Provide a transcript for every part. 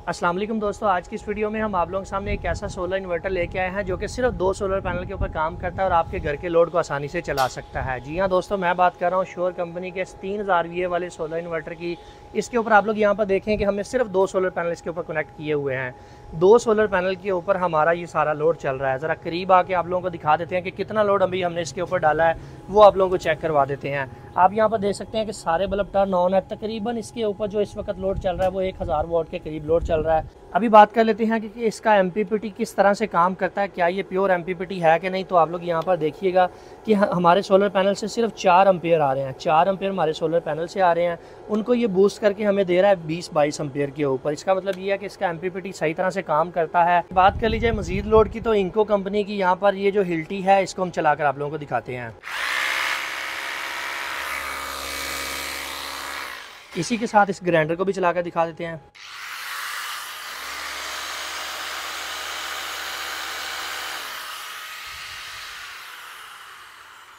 अस्सलाम वालेकुम दोस्तों, आज की इस वीडियो में हम आप लोगों के सामने एक ऐसा सोलर इन्वर्टर लेके आए हैं जो कि सिर्फ 2 सोलर पैनल के ऊपर काम करता है और आपके घर के लोड को आसानी से चला सकता है। जी हाँ दोस्तों, मैं बात कर रहा हूँ श्योर कंपनी के 3000 VA वाले सोलर इन्वर्टर की। इसके ऊपर आप लोग यहाँ पर देखें कि हमने सिर्फ 2 सोलर पैनल इसके ऊपर कनेक्ट किए हुए हैं। 2 सोलर पैनल के ऊपर हमारा ये सारा लोड चल रहा है। ज़रा करीब आके आप लोगों को दिखा देते हैं कि कितना लोड अभी हमने इसके ऊपर डाला है, वो आप लोगों को चेक करवा देते हैं। आप यहाँ पर देख सकते हैं कि सारे बल्ब टर्न ऑन है। तकरीबन इसके ऊपर जो इस वक्त लोड चल रहा है वो 1000 वाट के करीब लोड चल रहा है। अभी बात कर लेते हैं कि इसका MPPT किस तरह से काम करता है, क्या ये प्योर MPPT है कि नहीं। तो आप लोग यहाँ पर देखिएगा कि हमारे सोलर पैनल से सिर्फ 4 एम्पेयर आ रहे हैं। 4 एम्पेयर हमारे सोलर पैनल से आ रहे हैं, उनको ये बूस्ट करके हमें दे रहा है 20-22 एम्पेयर के ऊपर। इसका मतलब ये है कि इसका MPPT सही तरह से काम करता है। बात कर लीजिए मजीद लोड की, तो इंको कंपनी की यहाँ पर ये जो हिल्टी है इसको हम चलाकर आप लोगों को दिखाते हैं। इसी के साथ इस ग्राइंडर को भी चलाकर दिखा देते हैं।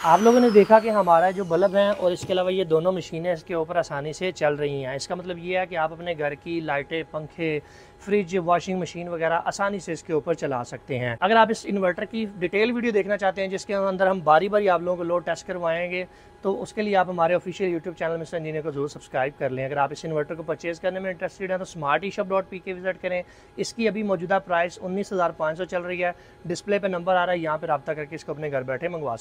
आप लोगों ने देखा कि हमारा जो बल्ब है और इसके अलावा ये दोनों मशीनें इसके ऊपर आसानी से चल रही हैं। इसका मतलब ये है कि आप अपने घर की लाइटें, पंखे, फ्रिज, वॉशिंग मशीन वगैरह आसानी से इसके ऊपर चला सकते हैं। अगर आप इस इन्वर्टर की डिटेल वीडियो देखना चाहते हैं जिसके अंदर हम बारी बारी आप लोगों को लोड टेस्ट करवाएंगे, तो उसके लिए आप हमारे official YouTube channel mister engineer को जरूर सब्सक्राइब कर लें। अगर आप इस इन्वर्टर को परचेज़ करने में इंटरेस्टेड हैं तो smarteshop.pk विजिट करें। इसकी अभी मौजूदा प्राइस 19,500 चल रही है। डिस्प्ले पे नंबर आ रहा है, यहाँ पर रब्ता करके इसको अपने घर बैठे मंगवा सकते हैं।